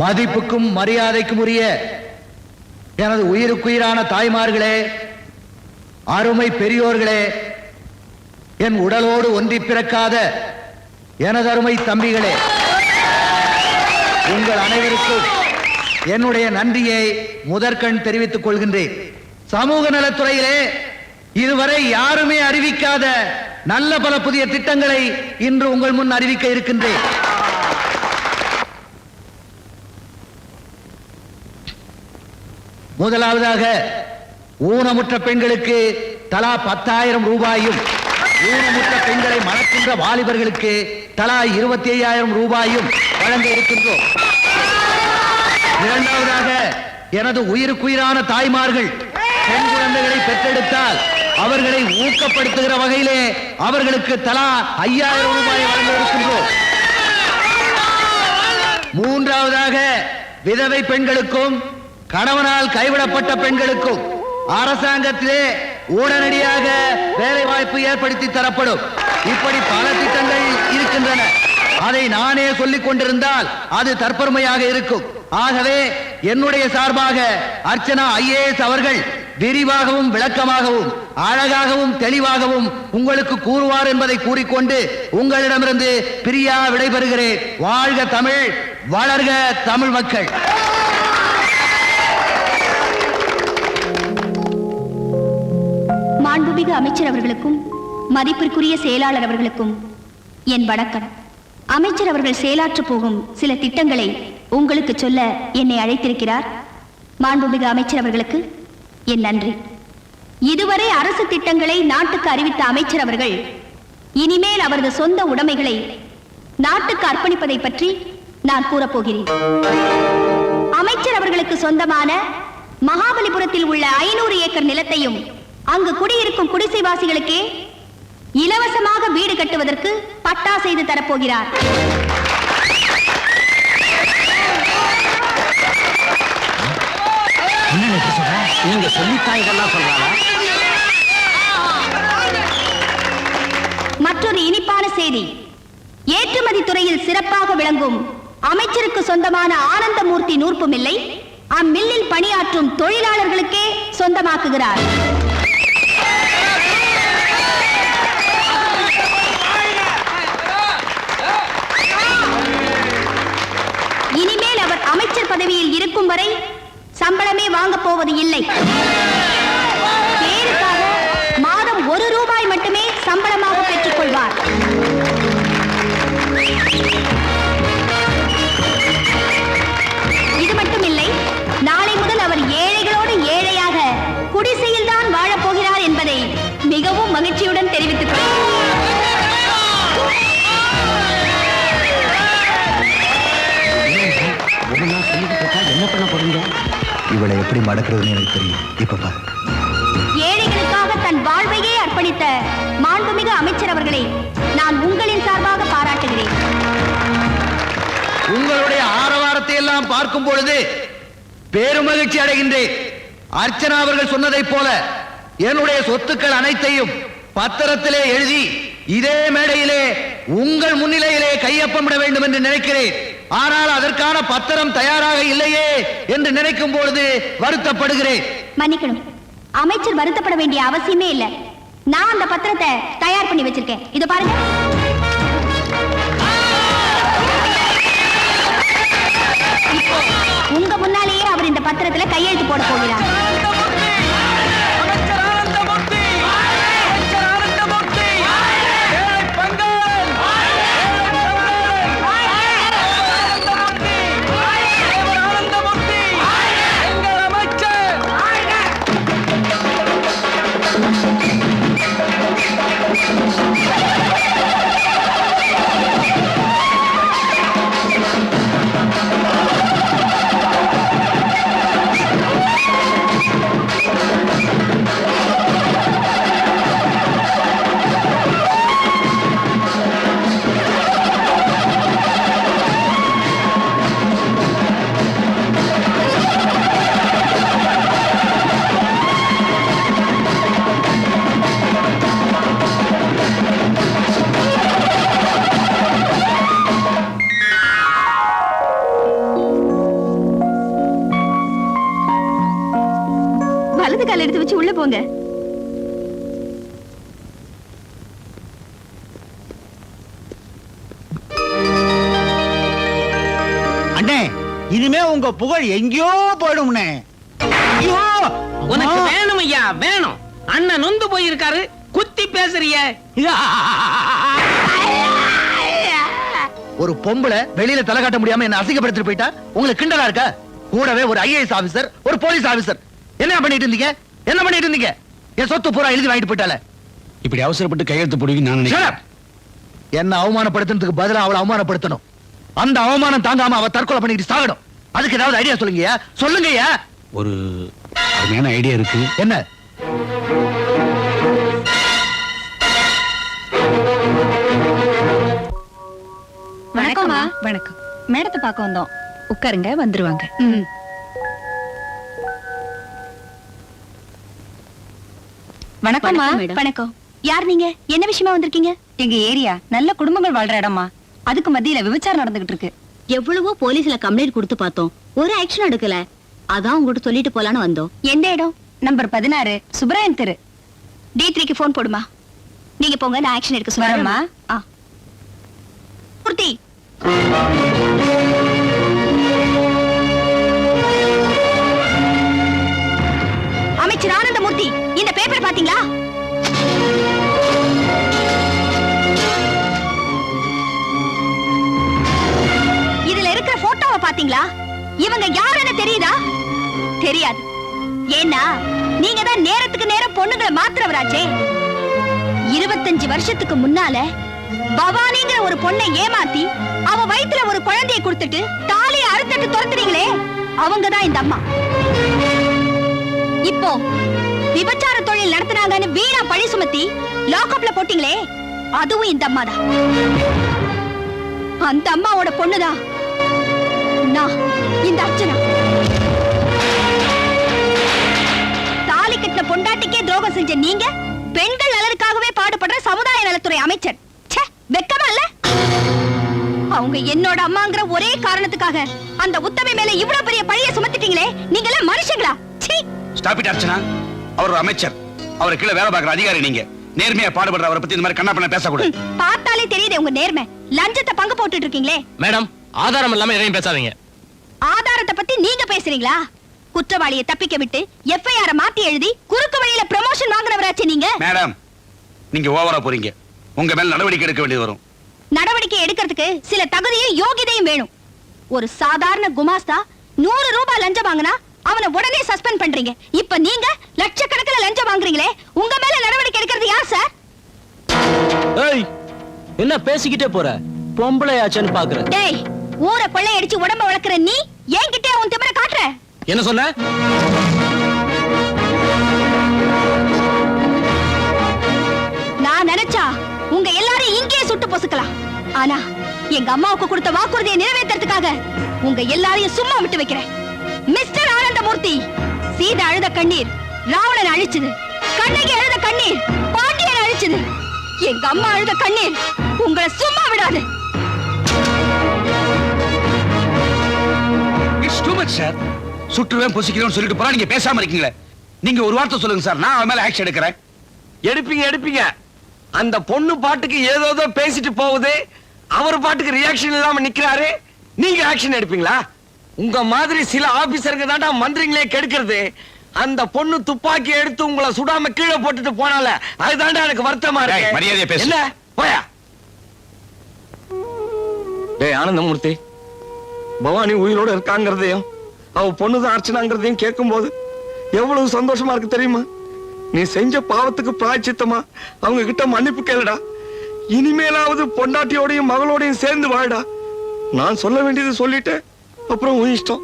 மதிப்புக்கும் மரியாதைக்கும் உரிய எனது உயிருக்குயிரான தாய்மார்களே, அருமை பெரியோர்களே, என் உடலோடு ஒன்றி பிறக்காத எனது அருமை தம்பிகளே, உங்கள் அனைவருக்கும் என்னுடைய நன்றியை முதற்கண் தெரிவித்துக் கொள்கின்றேன். சமூக நலத்துறையிலே இதுவரை யாருமே அறிவிக்காத நல்ல பல புதிய திட்டங்களை இன்று உங்கள் முன் அறிவிக்க இருக்கின்றேன். முதலாவதாக ஊனமுற்ற பெண்களுக்கு தலா 10,000 ரூபாயும், ஊனமுற்ற பெண்களை மணக்கின்ற வாலிபர்களுக்கு தலா 25,000 ரூபாயும் வழங்க இருக்கின்றோம். இரண்டாவதாக எனது உயிருக்குயிரான தாய்மார்கள் பெண் குழந்தைகளை பெற்றெடுத்தால் அவர்களை ஊக்கப்படுத்துகிற வகையிலே அவர்களுக்கு தலா 5,000 ரூபாய் வழங்க இருக்கின்றோம். மூன்றாவதாக விதவை பெண்களுக்கும் கணவனால் கைவிடப்பட்ட பெண்களுக்கும் அரசாங்கத்திலே உடனடியாக வேலை வாய்ப்பு ஏற்படுத்தி தரப்படும். இப்படி பல திட்டங்கள் இருக்கின்றன. அதை நானே சொல்லிக் கொண்டிருந்தால் அது தற்பெருமையாக இருக்கும். ஆகவே என்னுடைய சார்பாக அர்ச்சனா IAS அவர்கள் விரிவாகவும் விளக்கமாகவும் அழகாகவும் தெளிவாகவும் உங்களுக்கு கூறுவார் என்பதை கூறிக்கொண்டு உங்களிடமிருந்து பிரியா விடைபெறுகிறேன். வாழ்க தமிழ், வளர்க தமிழ் மக்கள். மாண்புமிகு அமைச்சர் அவர்களுக்கும் மதிப்பிற்குரிய செயலாளர் அவர்களுக்கும் என் வணக்கம். அமைச்சர் அவர்கள் செயலாற்ற போகும் சில திட்டங்களை உங்களுக்கு சொல்ல என்னை அழைத்திருக்கிறார். மாண்புமிகு அமைச்சர் அவர்களுக்கு என் நன்றி. இதுவரை அரசு திட்டங்களை நாட்டுக்கு அறிவித்த அமைச்சர் அவர்கள் இனிமேல் அவரது சொந்த உடைமைகளை நாட்டுக்கு அர்ப்பணிப்பதை பற்றி நான் கூறப்போகிறேன். அமைச்சர் அவர்களுக்கு சொந்தமான மகாபலிபுரத்தில் உள்ள 500 ஏக்கர் நிலத்தையும் அங்கு குடியிருக்கும் குடிசைவாசிகளுக்கே இலவசமாக வீடு கட்டுவதற்கு பட்டா செய்து தரப்போகிறார். மற்றொரு இனிப்பான செய்தி, ஏற்றுமதி துறையில் சிறப்பாக விளங்கும் அமைச்சருக்கு சொந்தமான ஆனந்தமூர்த்தி நூற்பு மில்லை அம்மில்லில் பணியாற்றும் தொழிலாளர்களுக்கே சொந்தமாக்குகிறார். இனிமேல் அவர் அமைச்சர் பதவியில் இருக்கும் வரை சம்பளமே வாங்க போவது இல்லை. பேருக்காக மாதம் 1 ரூபாய் மட்டுமே சம்பளமாக பெற்றுக் கொள்வார். இது மட்டுமில்லை, நாளை முதல் அவர் ஏழைகளோடு ஏழையாக குடிசையில் தான் வாழப் போகிறார் என்பதை மிகவும் மகிழ்ச்சியுடன் தெரிவித்துக் கொள்கிறேன். என்ன பண்ண போறீங்க? இவளை எப்படி மடக்கிறதுன்னு எனக்கு தெரியும். இப்ப பாரு. ஏழைகளுக்காக தன் வாழ்வையே அர்ப்பணித்த மாண்புமிகு அமைச்சர் அவர்களை நான் உங்களின் சார்பாக பாராட்டுகிறேன். உங்களுடைய ஆரவாரத்தை எல்லாம் பார்க்கும் பொழுது பெருமகிழ்ச்சி அடைகின்றேன். அர்ச்சனா அவர்கள் சொன்னதைப் போல என்னுடைய சொத்துக்கள் அனைத்தையும் பத்திரத்திலே எழுதி இதே மேடையிலே உங்கள் முன்னிலையிலே கையொப்பமிட வேண்டும் என்று நினைக்கிறேன். ஆனால் அதற்கான பத்திரம் தயாராக இல்லையே என்று நினைக்கும் பொழுது வருத்தப்படுகிறேன். மன்னிக்கணும், அமைச்சர் வருத்தப்பட வேண்டிய அவசியமே இல்லை. நான் அந்த பத்திரத்தை தயார் பண்ணி வச்சிருக்கேன். இத பாருங்க. உங்க முன்னாலேயே அவர் இந்த பத்திரத்துல கையெழுத்து போட போகிறார். இனிமே உங்க புகழ் எங்கேயோ போயிடும்னே. ஐயோ, உனக்கு அம்மா. வேணும் ஐயா, வேணும். அண்ணன் நொந்து போயிருக்காரு, குத்தி பேசுறிய. ஒரு பொம்பளை வெளியில தலை காட்ட முடியாம என்ன அசிங்கப்படுத்திட்டு போயிட்டா உங்களுக்கு கிண்டலா இருக்கா? கூடவே ஒரு ஐஏஎஸ் ஆபீசர், ஒரு போலீஸ் ஆபீசர். என்ன பண்ணிட்டு இருந்தீங்க? என்ன பண்ணிட்டு இருந்தீங்க? என் சொத்து பூரா எழுதி வாங்கிட்டு போயிட்டால. இப்படி அவசரப்பட்டு கையெழுத்து போடுவீங்க நான் Shut நினைக்கிறேன். up! என்ன அவமானப்படுத்துறதுக்கு பதிலா அவளை அவமானப்படுத்தணும். அந்த அவமானம் தாங்காம அவ தற்கொலை பண்ணிட்டு சாகணும். அதுக்கு ஏதாவது ஐடியா சொல்லுங்கய்யா, சொல்லுங்கய்யா. ஒரு அருமையான ஐடியா இருக்கு. என்ன? வணக்கம்மா. வணக்கம். மேடத்தை பார்க்க வந்தோம். உட்காருங்க, வந்துருவாங்க. வணக்கம்மா. வணக்கம். யார் நீங்க? என்ன விஷயமா வந்திருக்கீங்க? எங்க ஏரியா நல்ல குடும்பங்கள் வாழ்ற இடமா, அதுக்கு மத்தியில விபச்சாரம் நடந்துகிட்டு இருக்கு. எவ்வளவோ போலீஸ்ல கம்ப்ளைண்ட் கொடுத்து பார்த்தோம், ஒரு ஆக்ஷன் எடுக்கல. அதான் உங்ககிட்ட சொல்லிட்டு போலான்னு வந்தோம். எந்த இடம்? நம்பர் 16 சுப்ராயன் தெரு. D3க்கு போன் போடுமா. நீங்க போங்க, நான் ஆக்ஷன் எடுக்க சொல்றேன். வரேம்மா. மூர்த்தி, அமைச்சர் ஆனந்தமூர்த்தி, இந்த பேப்பர் பாத்தீங்களா? இதுல இருக்கிற போட்டோவை பாத்தீங்களா? இவங்க யாருன்னு தெரியுதா? தெரியாது. ஏன்னா நீங்க தான் நேரத்துக்கு நேரம் பொண்ணுங்களை மாத்துறவராச்சே. 25 வருஷத்துக்கு முன்னால பவானிங்கிற ஒரு பொண்ணை ஏமாத்தி அவ வயித்துல ஒரு குழந்தையை கொடுத்துட்டு தாலியை அறுத்துட்டு துரத்துறீங்களே, அவங்கதான் இந்த அம்மா. இப்போ விபச்சார தொழில் நடத்தினாங்கன்னு வீணா பழி சுமத்தி லாக்அப்ல போட்டீங்களே, அதுவும் இந்த அம்மா தான். அந்த அம்மாவோட பொண்ணுதான் நான், இந்த அர்ச்சனா. தாலி கட்டின பொண்டாட்டிக்கே துரோகம் செஞ்ச நீங்க பெண்கள் நலனுக்காகவே பாடுபடுற சமுதாய நலத்துறை அமைச்சர். ச்சே, வெக்கமா இல்ல? அவங்க என்னோட அம்மாங்கிற ஒரே காரணத்துக்காக அந்த உத்தமி மேல இவ்வளவு பெரிய பழிய சுமத்திட்டீங்களே, நீங்க எல்லாம் மனுஷங்களா? சீ! Stop it Archana. அவர் ஒரு அமைச்சர், அவர் கீழே வேலை பார்க்குற அதிகாரி. நீங்க நேர்மையா பாடுபடுற அவரை பத்தி இந்த மாதிரி கண்ணா பண்ண பேசக்கூடாது. பார்த்தாலே தெரியுது உங்க நேர்மை. லஞ்சத்தை பங்கு போட்டுட்டு இருக்கீங்களே. மேடம், ஆதாரம் இல்லாம எதையும் பேசாதீங்க. ஆதாரத்தை பத்தி நீங்க பேசுறீங்களா? குற்றவாளியை தப்பிக்க விட்டு எஃப்ஐஆர் மாத்தி எழுதி குறுக்கு வழியில ப்ரமோஷன் வாங்குறவராச்சே நீங்க. மேடம், நீங்க ஓவரா போறீங்க. உங்க மேல நடவடிக்கை எடுக்க வேண்டியது வரும். நடவடிக்கை எடுக்கிறதுக்கு சில தகுதியும் யோகிதையும் வேணும். ஒரு சாதாரண குமாஸ்தா 100 ரூபாய் லஞ்சம் வாங்கினா அவனை உடனே சஸ்பெண்ட் பண்றீங்க. இப்ப நீங்க லட்சக்கணக்கில் லஞ்சம் வாங்குறீங்களே, உங்க மேல நடவடிக்கை எடுக்கிறது யார் சார்? ஏய், என்ன பேசிக்கிட்டே போற? பொம்பளையாச்சன்னு பாக்குற. டேய், ஊரை கொள்ளையடிச்சு உடம்ப வளர்க்கிற நீ என்கிட்டே உன் திமிர காட்டுற? என்ன சொன்ன? நான் நினைச்சா உங்க எல்லாரையும் இங்கேயே சுட்டு பொசுக்கலாம். ஆனா எங்க அம்மாவுக்கு கொடுத்த வாக்குறுதியை நிறைவேற்றுறதுக்காக உங்க எல்லாரையும் சும்மா விட்டு வைக்கிறேன். மிஸ்டர் ஆனந்தமூர்த்தி, சீதை அழுத கண்ணீர் ராவணன் அழிச்சது. கண்ணகி அழுத கண்ணீர் பாண்டியன் அழிச்சது. எங்க அம்மா அழுத கண்ணீர் உங்களை சும்மா விடாது. It's too much sir. சுற்றுவேன் பொசிக்கிறேன்னு சொல்லிட்டு போறா, நீங்க பேசாம இருக்கீங்களே. நீங்க ஒரு வார்த்தை சொல்லுங்க சார், நான் அவன் மேல ஆக்ஷன் எடுக்கிறேன். எடுப்பீங்க. அந்த பொண்ணு பாட்டுக்கு ஏதோ பேசிட்டு போகுது, அவர் பாட்டுக்கு ரியாக்ஷன் இல்லாம நிக்கிறாரு. நீங்க ஆக்ஷன் எடுப்பீங்களா? உங்க மாதிரி சில ஆபீசருக்கு தாண்டா மந்திரிங்களே கெடுக்கிறது. அந்த பொண்ணு துப்பாக்கி எடுத்து உங்களை சுடாம கீழே போட்டுட்டு போனால, அதுதாண்டா எனக்கு வருத்தமா டேய், இருக்கு. மரியாதையா பேசு. என்ன போயா? டேய் ஆனந்தமூர்த்தி, பவானி உயிரோட இருக்காங்கிறதையும் அவ பொண்ணுதான் அர்ச்சனாங்கிறதையும் கேட்கும் போது எவ்வளவு சந்தோஷமா இருக்கு தெரியுமா? நீ செஞ்ச பாவத்துக்கு பிராயச்சித்தமா அவங்க கிட்ட மன்னிப்பு கேளுடா. இனிமேலாவது பொண்டாட்டியோடையும் மகளோடையும் சேர்ந்து வாழடா. நான் சொல்ல வேண்டியது சொல்லிட்டேன், அப்புறம் உன் இஷ்டம்.